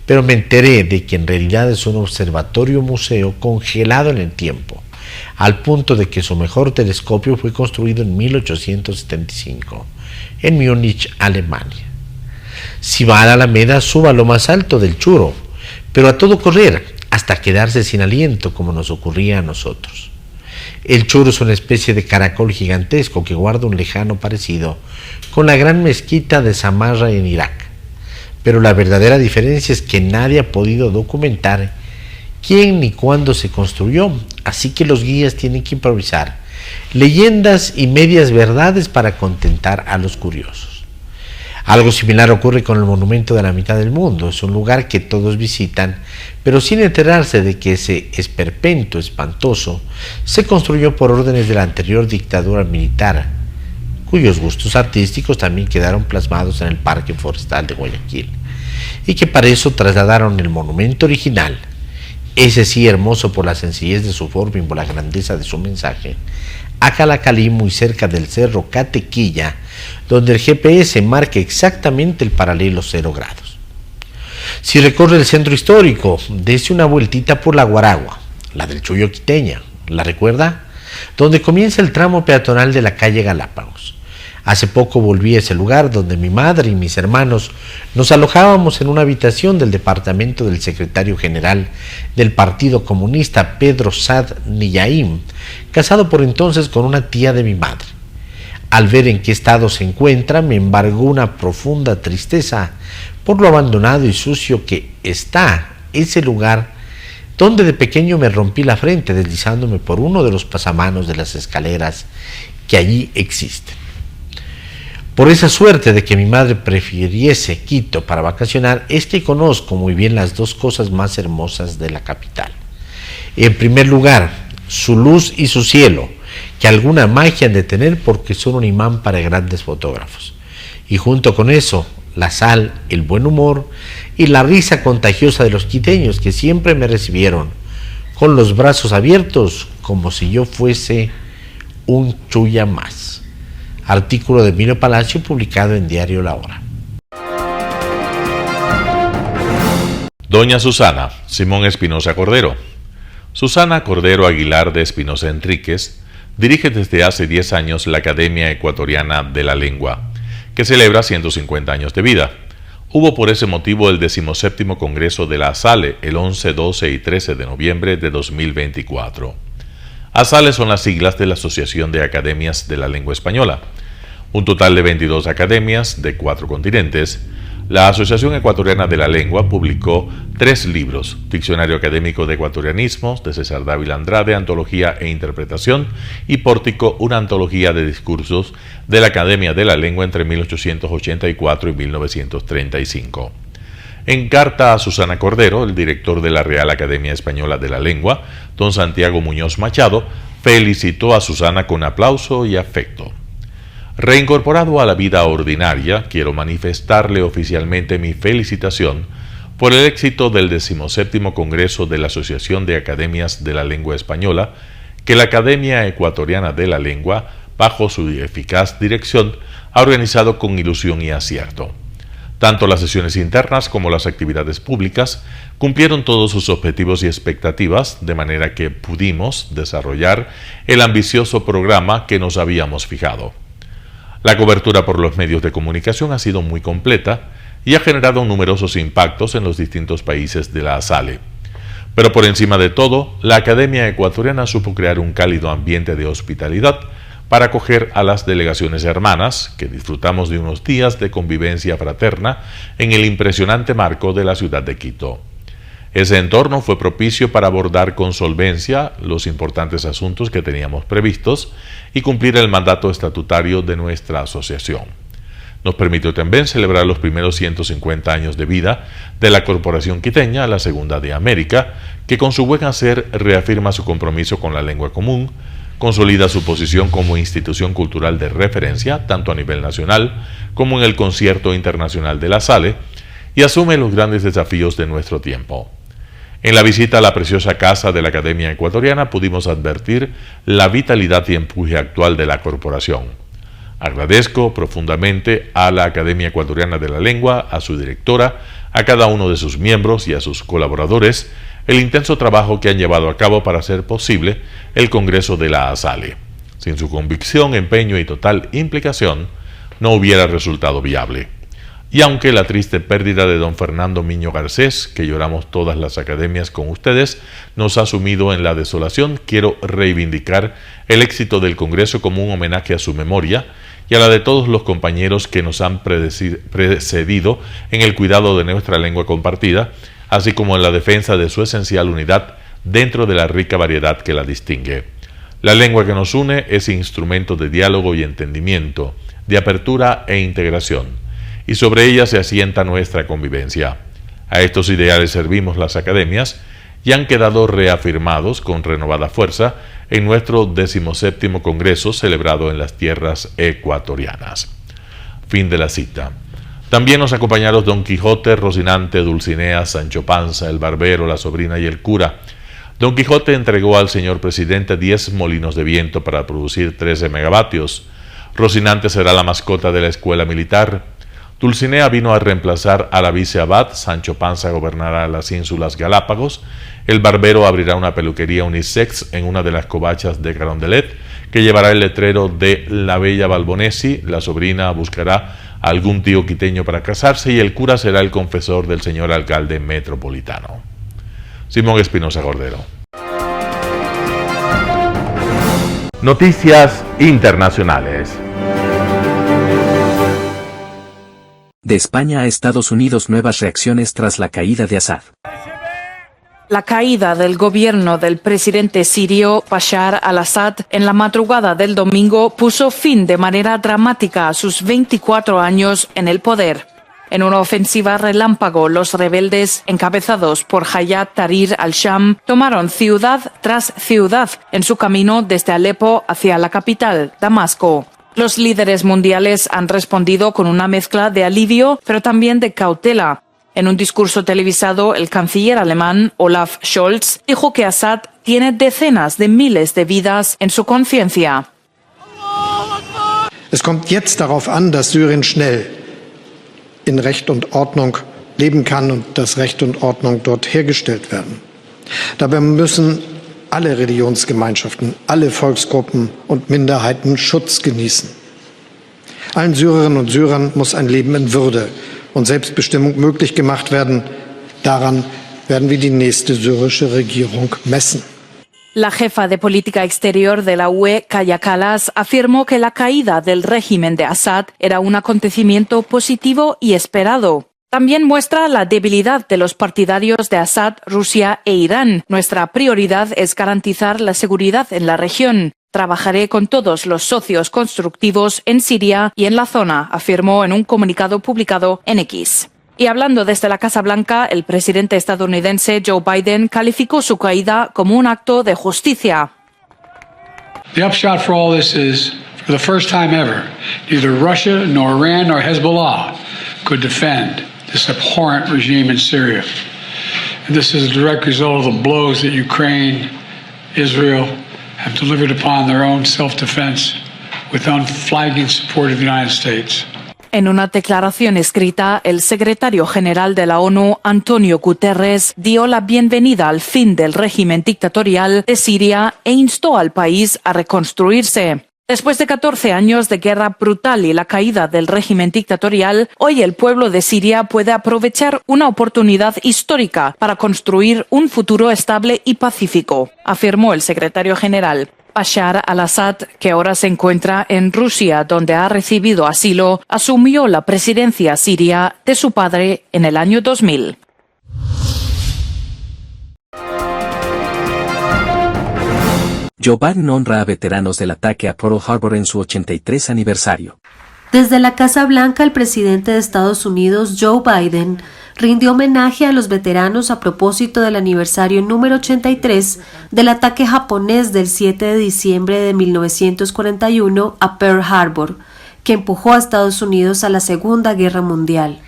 Pero me enteré de que en realidad es un observatorio museo congelado en el tiempo, al punto de que su mejor telescopio fue construido en 1875, en Múnich, Alemania. Si va a la Alameda, suba a lo más alto del Churo, pero a todo correr, hasta quedarse sin aliento, como nos ocurría a nosotros. El Churo es una especie de caracol gigantesco que guarda un lejano parecido con la gran mezquita de Samarra en Irak. Pero la verdadera diferencia es que nadie ha podido documentar quién ni cuándo se construyó, así que los guías tienen que improvisar leyendas y medias verdades para contentar a los curiosos. Algo similar ocurre con el Monumento de la Mitad del Mundo. Es un lugar que todos visitan, pero sin enterarse de que ese esperpento espantoso se construyó por órdenes de la anterior dictadura militar, cuyos gustos artísticos también quedaron plasmados en el Parque Forestal de Guayaquil, y que para eso trasladaron el monumento original, ese sí hermoso por la sencillez de su forma y por la grandeza de su mensaje, a Calacalí, muy cerca del cerro Catequilla, donde el GPS marca exactamente el paralelo 0 grados. Si recorre el centro histórico, dése una vueltita por la Guaragua, la del Chuyo quiteña, ¿la recuerda? Donde comienza el tramo peatonal de la calle Galápagos. Hace poco volví a ese lugar donde mi madre y mis hermanos nos alojábamos en una habitación del departamento del secretario general del Partido Comunista, Pedro Sad Niyaim, casado por entonces con una tía de mi madre. Al ver en qué estado se encuentra, me embargó una profunda tristeza por lo abandonado y sucio que está ese lugar donde de pequeño me rompí la frente deslizándome por uno de los pasamanos de las escaleras que allí existen. Por esa suerte de que mi madre prefiriese Quito para vacacionar, es que conozco muy bien las dos cosas más hermosas de la capital. En primer lugar, su luz y su cielo, que alguna magia han de tener porque son un imán para grandes fotógrafos. Y junto con eso, la sal, el buen humor y la risa contagiosa de los quiteños que siempre me recibieron con los brazos abiertos como si yo fuese un chuya más. Artículo de Emilio Palacio publicado en Diario La Hora. Doña Susana, Simón Espinosa Cordero. Susana Cordero Aguilar de Espinosa Enríquez dirige desde hace 10 años la Academia Ecuatoriana de la Lengua, que celebra 150 años de vida. Hubo por ese motivo el 17º Congreso de la ASALE el 11, 12 y 13 de noviembre de 2024. ASALE son las siglas de la Asociación de Academias de la Lengua Española. Un total de 22 academias de 4 continentes. La Asociación Ecuatoriana de la Lengua publicó 3 libros: Diccionario Académico de Ecuatorianismos, de César Dávila Andrade, Antología e Interpretación, y Pórtico, una antología de discursos de la Academia de la Lengua entre 1884 y 1935. En carta a Susana Cordero, el director de la Real Academia Española de la Lengua, don Santiago Muñoz Machado, felicitó a Susana con aplauso y afecto. Reincorporado a la vida ordinaria, quiero manifestarle oficialmente mi felicitación por el éxito del 17º Congreso de la Asociación de Academias de la Lengua Española, que la Academia Ecuatoriana de la Lengua, bajo su eficaz dirección, ha organizado con ilusión y acierto. Tanto las sesiones internas como las actividades públicas cumplieron todos sus objetivos y expectativas, de manera que pudimos desarrollar el ambicioso programa que nos habíamos fijado. La cobertura por los medios de comunicación ha sido muy completa y ha generado numerosos impactos en los distintos países de la ASALE. Pero por encima de todo, la Academia Ecuatoriana supo crear un cálido ambiente de hospitalidad para acoger a las delegaciones hermanas, que disfrutamos de unos días de convivencia fraterna en el impresionante marco de la ciudad de Quito. Ese entorno fue propicio para abordar con solvencia los importantes asuntos que teníamos previstos y cumplir el mandato estatutario de nuestra asociación. Nos permitió también celebrar los primeros 150 años de vida de la Corporación Quiteña, la segunda de América, que con su buen hacer reafirma su compromiso con la lengua común, consolida su posición como institución cultural de referencia, tanto a nivel nacional como en el concierto internacional de la SALE, y asume los grandes desafíos de nuestro tiempo. En la visita a la preciosa casa de la Academia Ecuatoriana pudimos advertir la vitalidad y empuje actual de la corporación. Agradezco profundamente a la Academia Ecuatoriana de la Lengua, a su directora, a cada uno de sus miembros y a sus colaboradores el intenso trabajo que han llevado a cabo para hacer posible el Congreso de la ASALE. Sin su convicción, empeño y total implicación, no hubiera resultado viable. Y aunque la triste pérdida de don Fernando Miño Garcés, que lloramos todas las academias con ustedes, nos ha sumido en la desolación, quiero reivindicar el éxito del Congreso como un homenaje a su memoria y a la de todos los compañeros que nos han precedido en el cuidado de nuestra lengua compartida, así como en la defensa de su esencial unidad dentro de la rica variedad que la distingue. La lengua que nos une es instrumento de diálogo y entendimiento, de apertura e integración, y sobre ella se asienta nuestra convivencia. A estos ideales servimos las academias y han quedado reafirmados con renovada fuerza en nuestro 17º Congreso celebrado en las tierras ecuatorianas. Fin de la cita. También nos acompañaron Don Quijote, Rocinante, Dulcinea, Sancho Panza, el Barbero, la Sobrina y el Cura. Don Quijote entregó al señor presidente 10 molinos de viento para producir 13 megavatios. Rocinante será la mascota de la escuela militar. Dulcinea vino a reemplazar a la viceabad, Sancho Panza gobernará las ínsulas Galápagos, el Barbero abrirá una peluquería unisex en una de las covachas de Carondelet, que llevará el letrero de la bella Balbonesi, la sobrina buscará a algún tío quiteño para casarse y el cura será el confesor del señor alcalde metropolitano. Simón Espinosa Cordero. Noticias internacionales. De España a Estados Unidos, nuevas reacciones tras la caída de Assad. La caída del gobierno del presidente sirio Bashar al-Assad en la madrugada del domingo puso fin de manera dramática a sus 24 años en el poder. En una ofensiva relámpago, los rebeldes, encabezados por Hayat Tahrir al-Sham, tomaron ciudad tras ciudad en su camino desde Alepo hacia la capital, Damasco. Los líderes mundiales han respondido con una mezcla de alivio, pero también de cautela. En un discurso televisado, el canciller alemán Olaf Scholz dijo que Assad tiene decenas de miles de vidas en su conciencia. Es kommt jetzt darauf an, dass Syrien schnell in Recht und Ordnung leben kann und dass Recht und Ordnung dort hergestellt werden. Dabei müssen alle Religionsgemeinschaften, alle Volksgruppen und Minderheiten Schutz genießen. Allen Syrerinnen und Syrern muss ein Leben in Würde und Selbstbestimmung möglich gemacht werden. Daran werden wir die nächste syrische Regierung messen. La jefa de política exterior de la UE, Kaja Kallas, afirmó que la caída del régimen de Assad era un acontecimiento positivo y esperado. También muestra la debilidad de los partidarios de Assad, Rusia e Irán. Nuestra prioridad es garantizar la seguridad en la región. Trabajaré con todos los socios constructivos en Siria y en la zona, afirmó en un comunicado publicado en X. Y hablando desde la Casa Blanca, el presidente estadounidense Joe Biden calificó su caída como un acto de justicia. The upshot for all this is, for the first time ever, neither Russia nor Iran nor Hezbollah could defend this abhorrent regime in Syria. And this is a direct result of the blows that Ukraine, Israel have delivered upon their own self-defense with unflagging support of the United States. En una declaración escrita, el secretario general de la ONU, Antonio Guterres, dio la bienvenida al fin del régimen dictatorial de Siria e instó al país a reconstruirse. Después de 14 años de guerra brutal y la caída del régimen dictatorial, hoy el pueblo de Siria puede aprovechar una oportunidad histórica para construir un futuro estable y pacífico, afirmó el secretario general. Bashar al-Assad, que ahora se encuentra en Rusia, donde ha recibido asilo, asumió la presidencia siria de su padre en el año 2000. Joe Biden honra a veteranos del ataque a Pearl Harbor en su 83 aniversario. Desde la Casa Blanca, el presidente de Estados Unidos, Joe Biden, rindió homenaje a los veteranos a propósito del aniversario número 83 del ataque japonés del 7 de diciembre de 1941 a Pearl Harbor, que empujó a Estados Unidos a la Segunda Guerra Mundial.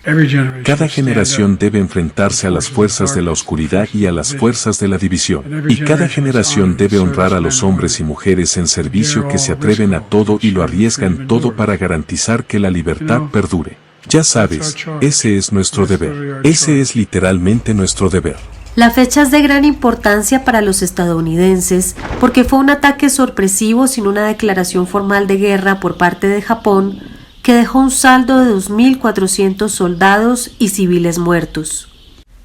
Cada generación debe enfrentarse a las fuerzas de la oscuridad y a las fuerzas de la división. Y cada generación debe honrar a los hombres y mujeres en servicio que se atreven a todo y lo arriesgan todo para garantizar que la libertad perdure. Ya sabes, ese es nuestro deber. Ese es literalmente nuestro deber. La fecha es de gran importancia para los estadounidenses porque fue un ataque sorpresivo sin una declaración formal de guerra por parte de Japón que dejó un saldo de 2.400 soldados y civiles muertos.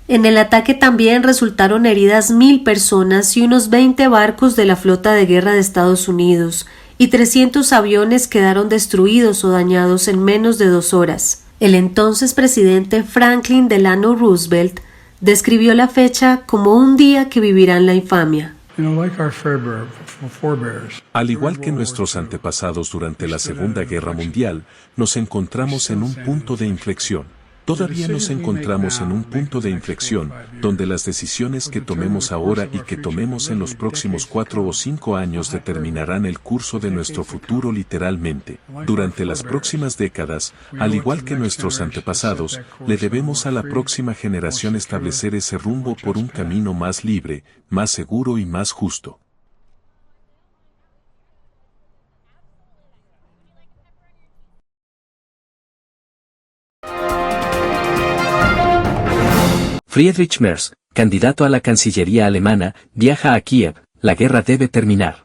En el ataque también resultaron heridas 1.000 personas y unos 20 barcos de la flota de guerra de Estados Unidos y 300 aviones quedaron destruidos o dañados en menos de 2 horas. El entonces presidente Franklin Delano Roosevelt describió la fecha como un día que vivirá en la infamia. Al igual que nuestros antepasados durante la Segunda Guerra Mundial, nos encontramos en un punto de inflexión. Todavía nos encontramos en un punto de inflexión, donde las decisiones que tomemos ahora y que tomemos en los próximos 4 o 5 años determinarán el curso de nuestro futuro literalmente. Durante las próximas décadas, al igual que nuestros antepasados, le debemos a la próxima generación establecer ese rumbo por un camino más libre, más seguro y más justo. Friedrich Merz, candidato a la Cancillería alemana, viaja a Kiev. La guerra debe terminar.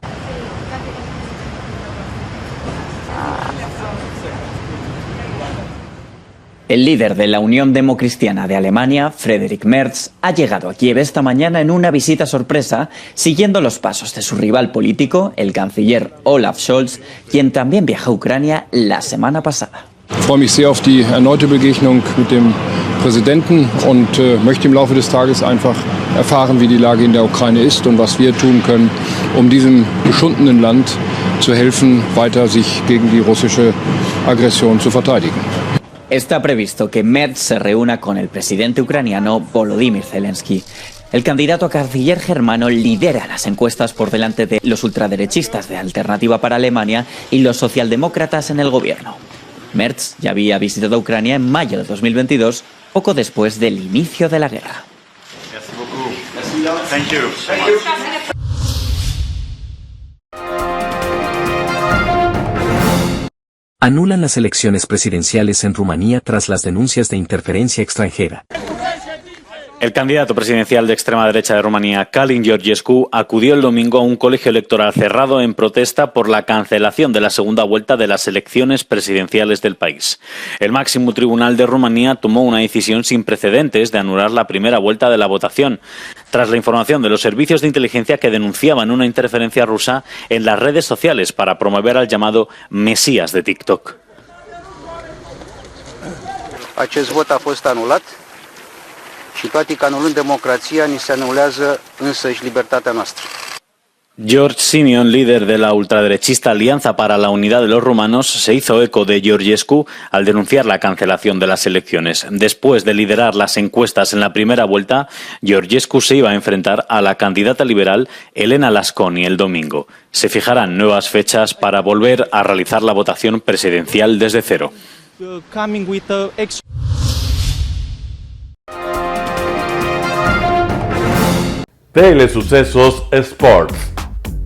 El líder de la Unión Democristiana de Alemania, Friedrich Merz, ha llegado a Kiev esta mañana en una visita sorpresa, siguiendo los pasos de su rival político, el canciller Olaf Scholz, quien también viajó a Ucrania la semana pasada. Ich freue mich sehr auf die erneute Begegnung mit dem Präsidenten und möchte im Laufe des Tages einfach erfahren, wie die Lage in der Ukraine ist und was wir tun können, um diesem geschundenen Land zu helfen, weiter sich gegen die russische Aggression zu verteidigen. Está previsto que Merz se reúna con el presidente ucraniano Volodymyr Zelensky. El candidato a canciller germano lidera las encuestas por delante de los ultraderechistas de Alternativa para Alemania y los socialdemócratas en el gobierno. Merz ya había visitado Ucrania en mayo de 2022, poco después del inicio de la guerra. Anulan las elecciones presidenciales en Rumanía tras las denuncias de interferencia extranjera. El candidato presidencial de extrema derecha de Rumanía, Călin Georgescu, acudió el domingo a un colegio electoral cerrado en protesta por la cancelación de la segunda vuelta de las elecciones presidenciales del país. El máximo tribunal de Rumanía tomó una decisión sin precedentes de anular la primera vuelta de la votación, tras la información de los servicios de inteligencia que denunciaban una interferencia rusa en las redes sociales para promover al llamado Mesías de TikTok. Acest vot a fost anulat. Și toate că anulând democrația, ni se anulează însăși libertatea noastră. George Simion, líder de la ultraderechista Alianza para la Unidad de los Rumanos, se hizo eco de Georgescu al denunciar la cancelación de las elecciones. Después de liderar las encuestas en la primera vuelta, Georgescu se iba a enfrentar a la candidata liberal Elena Lasconi el domingo. Se fijarán nuevas fechas para volver a realizar la votación presidencial desde cero. Telesucesos Sports.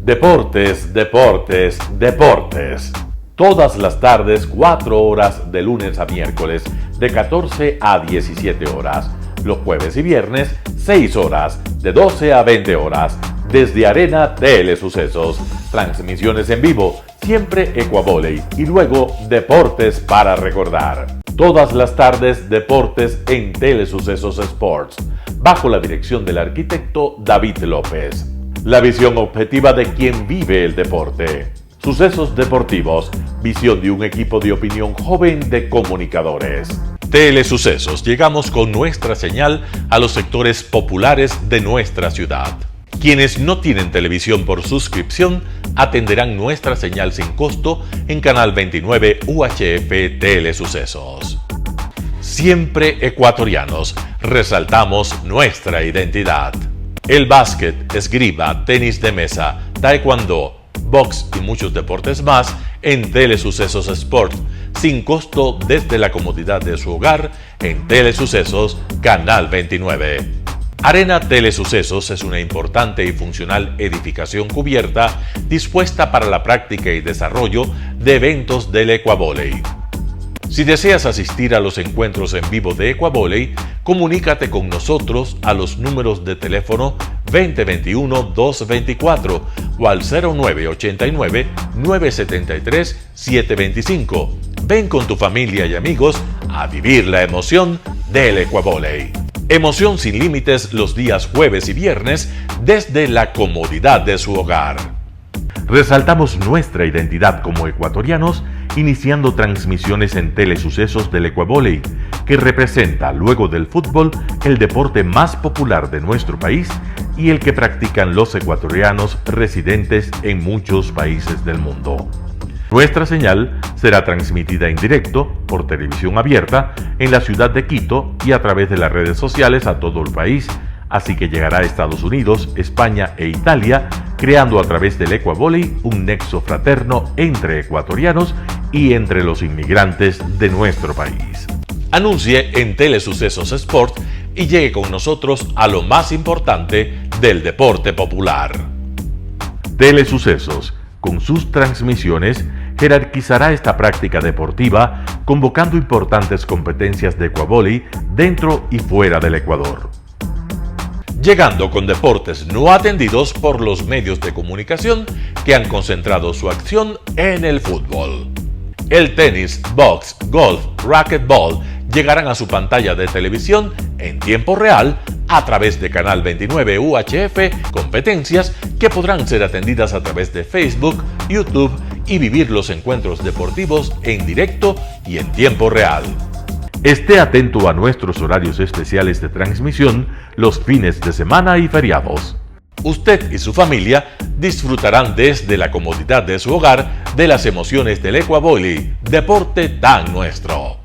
Deportes, deportes, deportes. Todas las tardes, 4 horas de lunes a miércoles, de 14 a 17 horas. Los jueves y viernes, 6 horas, de 12 a 20 horas. Desde Arena Telesucesos. Transmisiones en vivo, siempre Ecuavolley. Y luego, deportes para recordar. Todas las tardes, deportes en Telesucesos Sports, bajo la dirección del arquitecto David López. La visión objetiva de quien vive el deporte. Sucesos deportivos, visión de un equipo de opinión joven de comunicadores. Telesucesos, llegamos con nuestra señal a los sectores populares de nuestra ciudad. Quienes no tienen televisión por suscripción atenderán nuestra señal sin costo en Canal 29 UHF Telesucesos. Siempre ecuatorianos, resaltamos nuestra identidad. El básquet, esgrima, tenis de mesa, taekwondo, box y muchos deportes más en Telesucesos Sport, sin costo desde la comodidad de su hogar en Telesucesos Canal 29. Arena Telesucesos es una importante y funcional edificación cubierta dispuesta para la práctica y desarrollo de eventos del Ecuavolley. Si deseas asistir a los encuentros en vivo de Ecuavolley, comunícate con nosotros a los números de teléfono 2021-224 o al 0989-973-725. Ven con tu familia y amigos a vivir la emoción del Ecuavolley. Emoción sin límites los días jueves y viernes desde la comodidad de su hogar. Resaltamos nuestra identidad como ecuatorianos iniciando transmisiones en Telesucesos del Ecuavolley, que representa, luego del fútbol, el deporte más popular de nuestro país y el que practican los ecuatorianos residentes en muchos países del mundo. Nuestra señal será transmitida en directo por televisión abierta en la ciudad de Quito y a través de las redes sociales a todo el país, así que llegará a Estados Unidos, España e Italia, creando a través del Ecuavolley un nexo fraterno entre ecuatorianos y entre los inmigrantes de nuestro país. Anuncie en Telesucesos Sport y llegue con nosotros a lo más importante del deporte popular. Telesucesos, con sus transmisiones, jerarquizará esta práctica deportiva, convocando importantes competencias de Ecuavolley dentro y fuera del Ecuador. Llegando con deportes no atendidos por los medios de comunicación que han concentrado su acción en el fútbol. El tenis, box, golf, racquetball llegarán a su pantalla de televisión en tiempo real a través de Canal 29 UHF, competencias que podrán ser atendidas a través de Facebook, YouTube y vivir los encuentros deportivos en directo y en tiempo real. Esté atento a nuestros horarios especiales de transmisión los fines de semana y feriados. Usted y su familia disfrutarán desde la comodidad de su hogar de las emociones del Ecuavolley, deporte tan nuestro.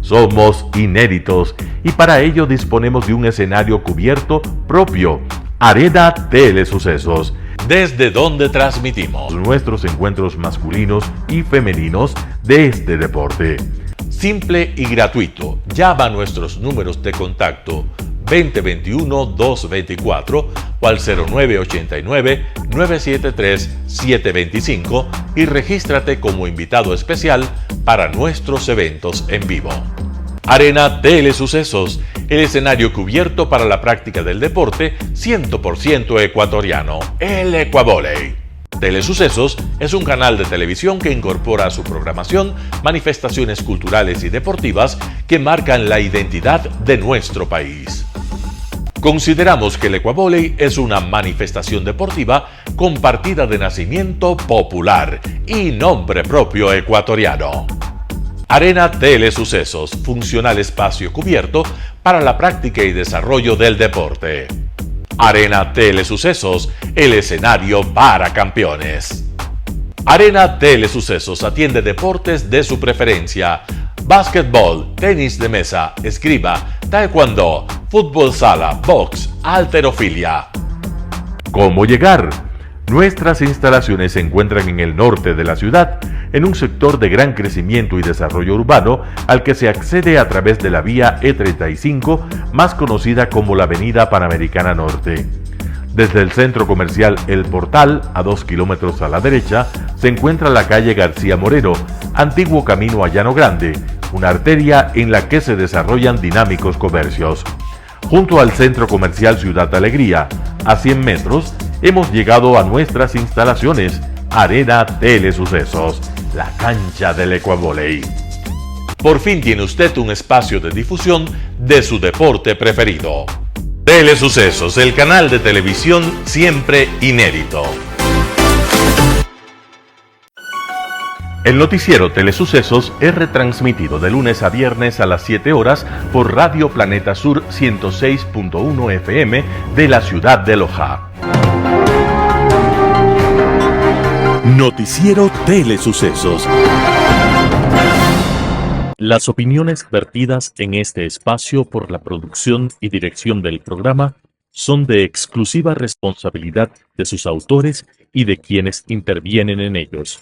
Somos inéditos y para ello disponemos de un escenario cubierto propio, Arena Telesucesos, desde donde transmitimos nuestros encuentros masculinos y femeninos de este deporte. Simple y gratuito. Llama a nuestros números de contacto 2021-224 o al 0989-973-725 y regístrate como invitado especial para nuestros eventos en vivo. Arena Telesucesos, el escenario cubierto para la práctica del deporte 100% ecuatoriano, el Ecuavóley. Telesucesos es un canal de televisión que incorpora a su programación manifestaciones culturales y deportivas que marcan la identidad de nuestro país. Consideramos que el Ecuavóley es una manifestación deportiva con partida de nacimiento popular y nombre propio ecuatoriano. Arena Telesucesos, funcional espacio cubierto para la práctica y desarrollo del deporte. Arena Telesucesos, el escenario para campeones. Arena Telesucesos atiende deportes de su preferencia: básquetbol, tenis de mesa, esgrima, taekwondo, fútbol sala, box, halterofilia. ¿Cómo llegar? Nuestras instalaciones se encuentran en el norte de la ciudad, en un sector de gran crecimiento y desarrollo urbano al que se accede a través de la vía E35, más conocida como la Avenida Panamericana Norte. Desde el centro comercial El Portal, a 2 kilómetros a la derecha, se encuentra la calle García Moreno, antiguo camino a Llano Grande, una arteria en la que se desarrollan dinámicos comercios. Junto al centro comercial Ciudad Alegría, a 100 metros, hemos llegado a nuestras instalaciones, Arena Telesucesos, la cancha del Ecuavóley. Por fin tiene usted un espacio de difusión de su deporte preferido. Telesucesos, el canal de televisión siempre inédito. El noticiero Telesucesos es retransmitido de lunes a viernes a las 7 horas por Radio Planeta Sur 106.1 FM de la ciudad de Loja. Noticiero Telesucesos. Las opiniones vertidas en este espacio por la producción y dirección del programa son de exclusiva responsabilidad de sus autores y de quienes intervienen en ellos.